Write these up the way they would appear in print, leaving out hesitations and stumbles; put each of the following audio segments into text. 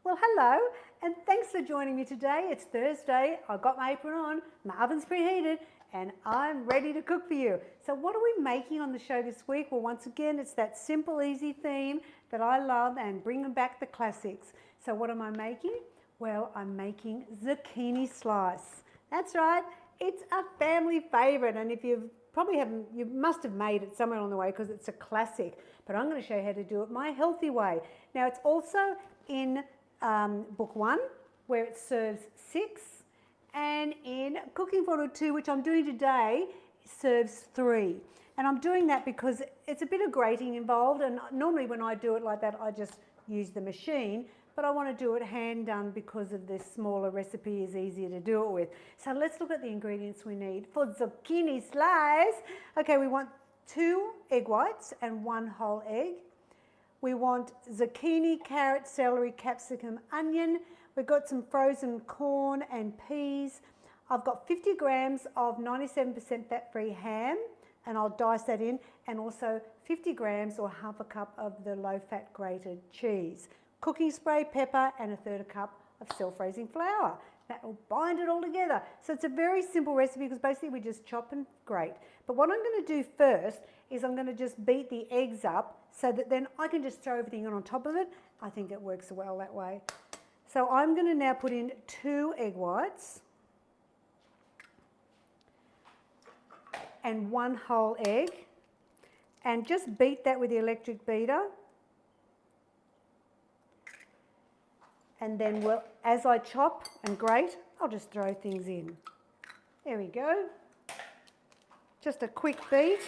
Well, hello, and thanks for joining me today. It's Thursday, I've got my apron on, my oven's preheated, and I'm ready to cook for you. So what are we making on the show this week? Well, once again, it's that simple, easy theme that I love and bringing back the classics. So what am I making? Well, I'm making zucchini slice. That's right, it's a family favourite, and if you must have made it somewhere along the way because it's a classic, but I'm going to show you how to do it my healthy way. Now, it's also in book 1, where it serves 6, and in Cooking for 2, which I'm doing today, serves 3. And I'm doing that because it's a bit of grating involved, and normally when I do it like that, I just use the machine, but I want to do it hand done because of this smaller recipe is easier to do it with. So let's look at the ingredients we need for zucchini slice. Okay, we want 2 egg whites and 1 whole egg. We want zucchini, carrot, celery, capsicum, onion. We've got some frozen corn and peas. I've got 50 grams of 97% fat-free ham, and I'll dice that in, and also 50 grams or half a cup of the low-fat grated cheese. Cooking spray, pepper, and 1/3 cup of self-raising flour. That will bind it all together. So it's a very simple recipe because basically we just chop and grate. But what I'm going to do first is I'm going to just beat the eggs up so that then I can just throw everything on top of it. I think it works well that way. So I'm going to now put in 2 egg whites and 1 whole egg, and just beat that with the electric beater. And then as I chop and grate, I'll just throw things in. There we go. Just a quick beat.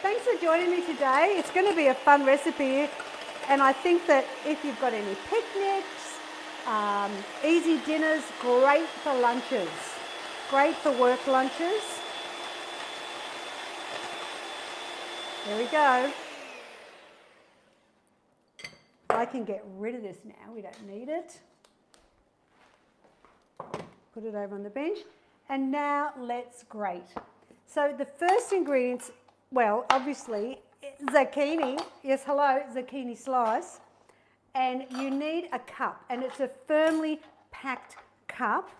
Thanks for joining me today. It's going to be a fun recipe, and I think that if you've got any picnics, easy dinners, great for lunches, great for work lunches. There we go. I can get rid of this now, we don't need it. Put it over on the bench. And now let's grate. So the first ingredients, well, obviously, zucchini. Yes, hello, zucchini slice. And you need a cup, and it's a firmly packed cup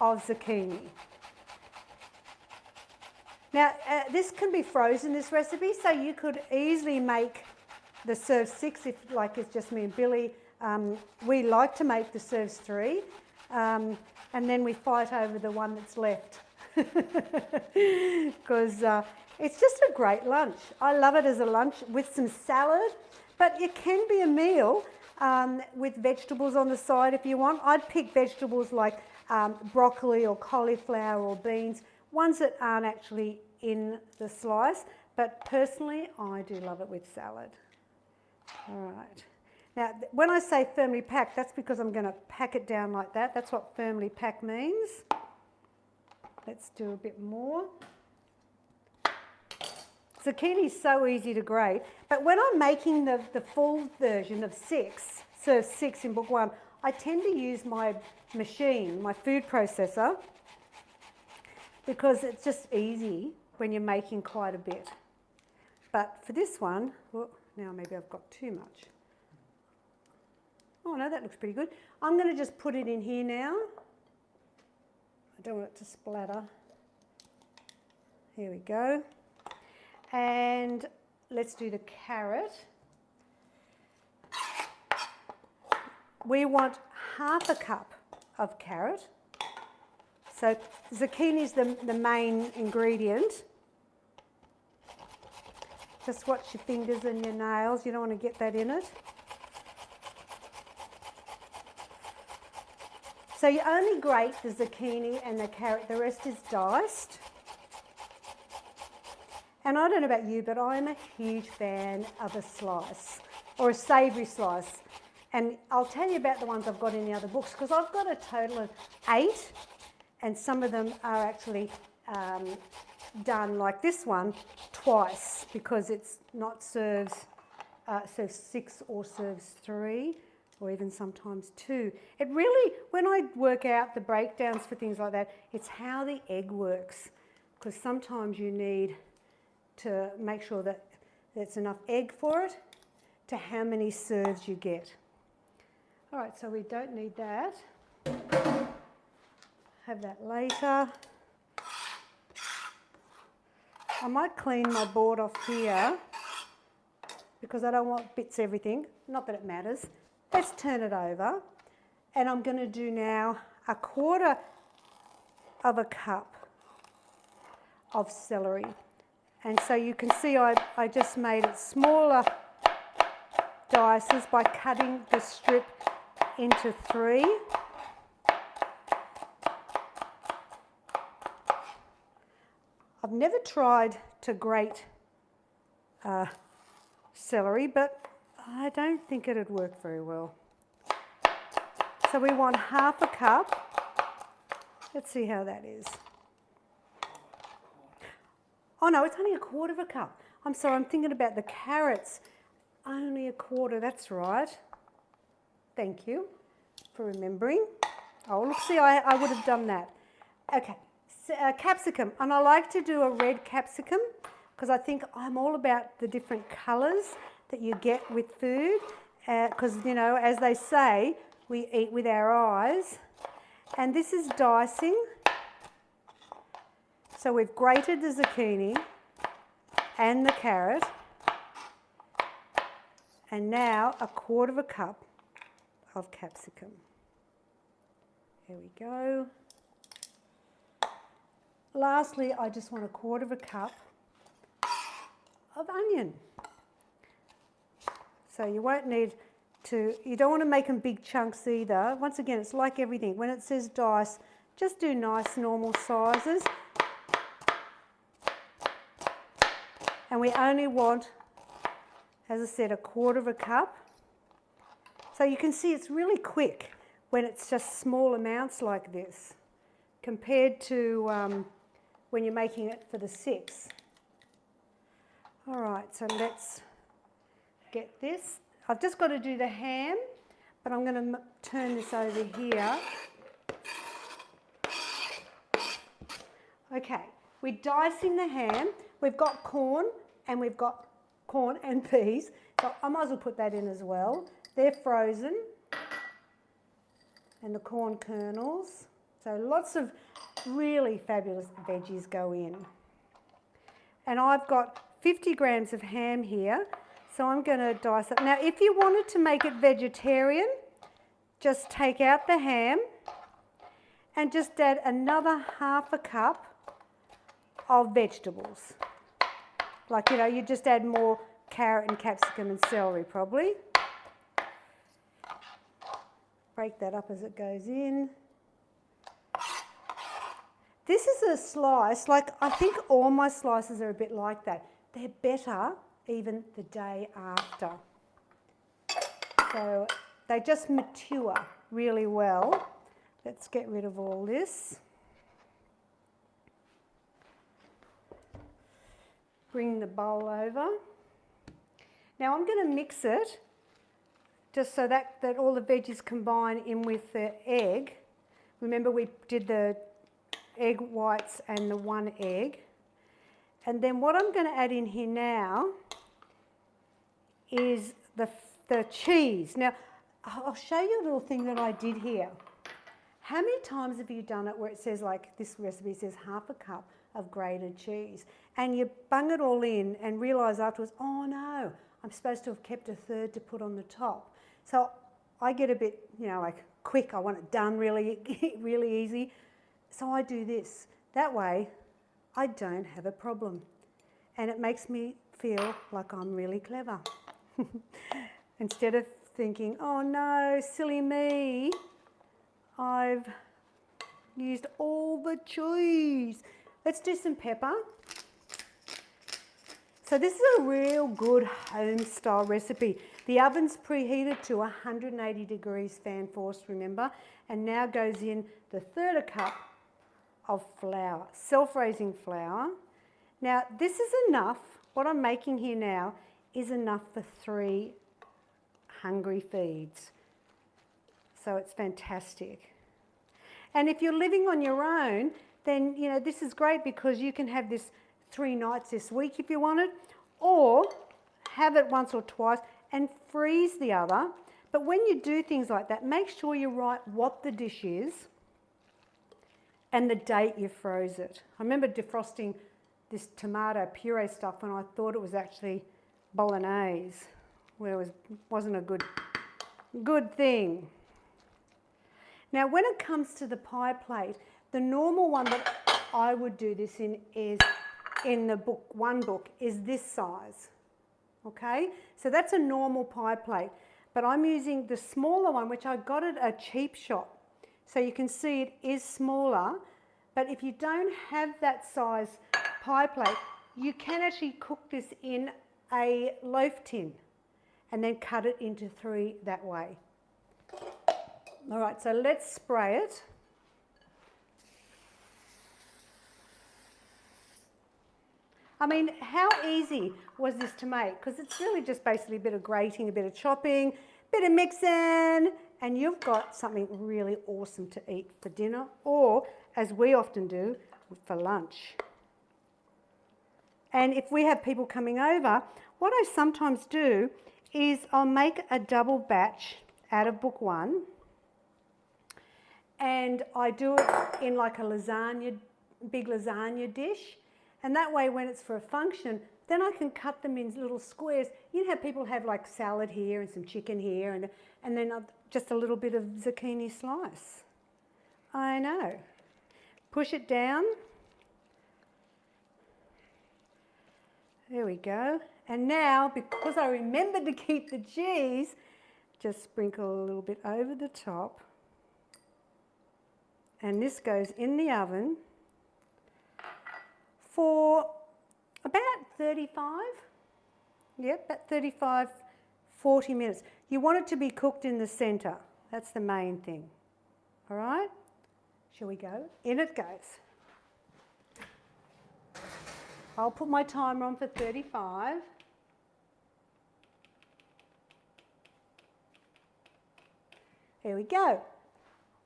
of zucchini. Now, this can be frozen, this recipe, so you could easily make the serve 6 if, like, it's just me and Billy. We like to make the serves 3, and then we fight over the one that's left because it's just a great lunch. I love it as a lunch with some salad, but it can be a meal with vegetables on the side if you want. I'd pick vegetables like broccoli or cauliflower or beans, ones that aren't actually in the slice, but personally I do love it with salad. All right. Now, when I say firmly packed, that's because I'm going to pack it down like that. That's what firmly packed means. Let's do a bit more. Zucchini is so easy to grate, but when I'm making the full version of 6, serve 6 in book 1, I tend to use my machine, my food processor, because it's just easy when you're making quite a bit. But for this one, well, now maybe I've got too much. Oh no, that looks pretty good. I'm going to just put it in here now. I don't want it to splatter. Here we go. And let's do the carrot. We want half a cup of carrot. So zucchini is the main ingredient. Just watch your fingers and your nails, you don't want to get that in it. So you only grate the zucchini and the carrot, the rest is diced. And I don't know about you, but I'm a huge fan of a slice, or a savoury slice. And I'll tell you about the ones I've got in the other books, because I've got a total of 8, and some of them are actually done like this one twice, because it's not serves 6 or serves 3, or even sometimes 2. It really, when I work out the breakdowns for things like that, it's how the egg works, because sometimes you need to make sure that there's enough egg for it to how many serves you get. All right, so we don't need that. Have that later. I might clean my board off here because I don't want bits everything. Not that it matters. Let's turn it over. And I'm going to do now 1/4 of a cup of celery. And so you can see I just made it smaller dices by cutting the strip into 3. I've never tried to grate celery, but I don't think it'd work very well. So we want 1/2 cup. Let's see how that is. Oh no, it's only 1/4 cup. I'm sorry, I'm thinking about the carrots. Only 1/4, that's right. Thank you for remembering. Oh, look, see, I would have done that. Okay, so, capsicum. And I like to do a red capsicum because I think I'm all about the different colours that you get with food. Because, you know, as they say, we eat with our eyes. And this is dicing. So we've grated the zucchini and the carrot. And now 1/4 cup of capsicum. There we go. Lastly, I just want 1/4 cup of onion. So you won't need to, you don't want to make them big chunks either. Once again, it's like everything. When it says dice, just do nice normal sizes. And we only want, as I said, 1/4 cup. So you can see it's really quick when it's just small amounts like this compared to when you're making it for the 6. All right, so let's get this. I've just got to do the ham, but I'm going to turn this over here. Okay, we're dicing the ham. We've got corn and peas, so I might as well put that in as well. They're frozen, and the corn kernels. So lots of really fabulous veggies go in. And I've got 50 grams of ham here, so I'm going to dice it. Now, if you wanted to make it vegetarian, just take out the ham and just add another 1/2 cup of vegetables. Like, you know, you just add more carrot and capsicum and celery probably. Break that up as it goes in. This is a slice, like I think all my slices are a bit like that. They're better even the day after. So they just mature really well. Let's get rid of all this. Bring the bowl over. Now I'm going to mix it just so that all the veggies combine in with the egg. Remember we did the egg whites and the 1 egg. And then what I'm going to add in here now is the cheese. Now I'll show you a little thing that I did here. How many times have you done it where it says, like this recipe says 1/2 cup of grated cheese, and you bung it all in and realise afterwards, oh no, I'm supposed to have kept 1/3 to put on the top. So I get a bit, you know, like quick, I want it done really, really easy. So I do this. That way I don't have a problem. And it makes me feel like I'm really clever. Instead of thinking, oh no, silly me, I've used all the cheese. Let's do some pepper. So this is a real good home style recipe. The oven's preheated to 180 degrees fan force, remember, and now goes in the 1/3 cup of flour, self-raising flour. Now this is enough, what I'm making here now is enough for 3 hungry feeds. So it's fantastic. And if you're living on your own, then you know this is great because you can have this 3 nights this week if you wanted, or have it once or twice and freeze the other. But when you do things like that, make sure you write what the dish is and the date you froze it. I remember defrosting this tomato puree stuff when I thought it was actually bolognese, where it wasn't a good thing. Now, when it comes to the pie plate, the normal one that I would do this in is, in the book, one book, is this size. Okay, so that's a normal pie plate, but I'm using the smaller one, which I got at a cheap shop. So you can see it is smaller, but if you don't have that size pie plate, you can actually cook this in a loaf tin and then cut it into 3 that way. All right, so let's spray it. I mean, how easy was this to make? Because it's really just basically a bit of grating, a bit of chopping, a bit of mixing, and you've got something really awesome to eat for dinner, or, as we often do, for lunch. And if we have people coming over, what I sometimes do is I'll make a double batch out of book 1, and I do it in like a lasagna, big lasagna dish. And that way, when it's for a function, then I can cut them in little squares. You know how people have like salad here and some chicken here, and then just a little bit of zucchini slice. I know. Push it down. There we go. And now, because I remembered to keep the cheese, just sprinkle a little bit over the top. And this goes in the oven for about 40 minutes. You want it to be cooked in the centre. That's the main thing. All right? Shall we go? In it goes. I'll put my timer on for 35. There we go.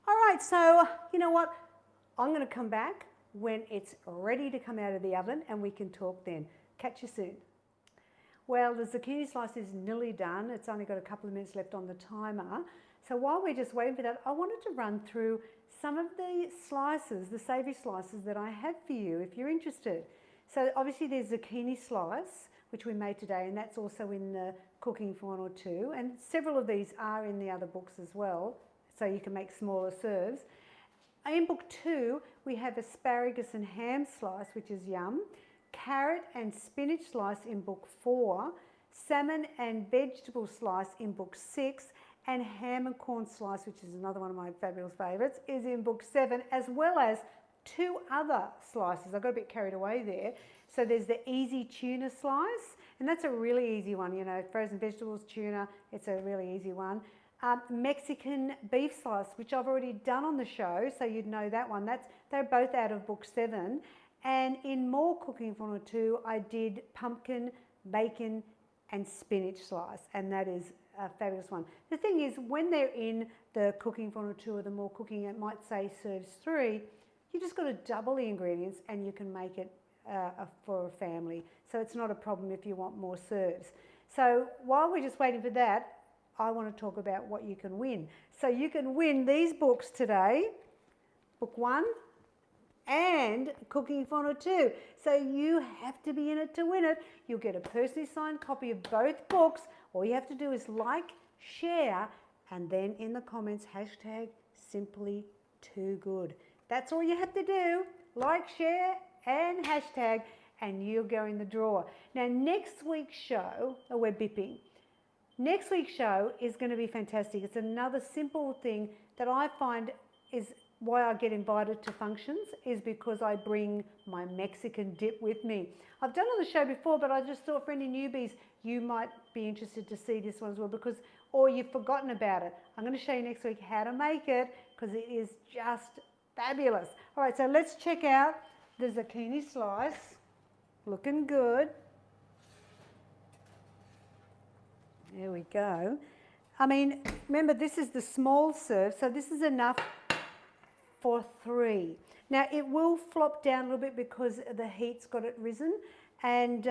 All right, so you know what? I'm going to come back when it's ready to come out of the oven and we can talk then. Catch you soon. Well, the zucchini slice is nearly done. It's only got a couple of minutes left on the timer. So while we're just waiting for that, I wanted to run through some of the slices, the savoury slices that I have for you if you're interested. So obviously there's zucchini slice, which we made today, and that's also in the Cooking for One or Two, and several of these are in the other books as well, so you can make smaller serves. In book 2, we have asparagus and ham slice, which is yum, carrot and spinach slice in book 4, salmon and vegetable slice in book 6, and ham and corn slice, which is another one of my fabulous favourites, is in book 7, as well as 2 other slices. I got a bit carried away there. So there's the easy tuna slice, and that's a really easy one, you know, frozen vegetables, tuna, it's a really easy one. Mexican beef slice, which I've already done on the show, so you'd know that one. They're both out of book 7. And in more Cooking for One or Two, I did pumpkin, bacon and spinach slice, and that is a fabulous one. The thing is, when they're in the Cooking for One or Two or the more cooking, it might say serves 3, you just got to double the ingredients and you can make it for a family. So it's not a problem if you want more serves. So while we're just waiting for that, I want to talk about what you can win. So you can win these books today, book 1 and Cooking for One or Two. So you have to be in it to win it. You'll get a personally signed copy of both books. All you have to do is like, share, and then in the comments, hashtag Simply Too Good. That's all you have to do. Like, share, and hashtag, and you'll go in the draw. Now, next week's show, we're bipping. Next week's show is going to be fantastic. It's another simple thing that I find is why I get invited to functions, is because I bring my Mexican dip with me. I've done it on the show before, but I just thought for any newbies, you might be interested to see this one as well, because, or you've forgotten about it. I'm going to show you next week how to make it, because it is just fabulous. All right, so let's check out the zucchini slice. Looking good. There we go. I mean, remember, this is the small serve, so this is enough for 3. Now, it will flop down a little bit because the heat's got it risen. And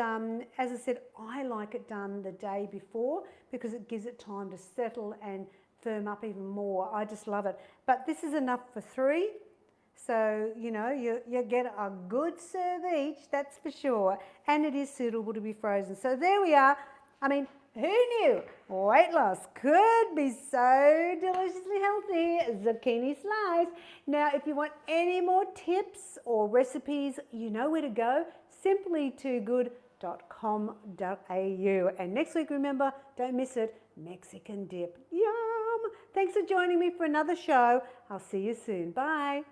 as I said, I like it done the day before because it gives it time to settle and firm up even more. I just love it. But this is enough for 3. So, you know, you get a good serve each, that's for sure. And it is suitable to be frozen. So there we are. I mean, who knew weight loss could be so deliciously healthy? Zucchini slice. Now, if you want any more tips or recipes, you know where to go. Simplytoogood.com.au. And next week, remember, don't miss it, Mexican dip. Yum! Thanks for joining me for another show. I'll see you soon. Bye.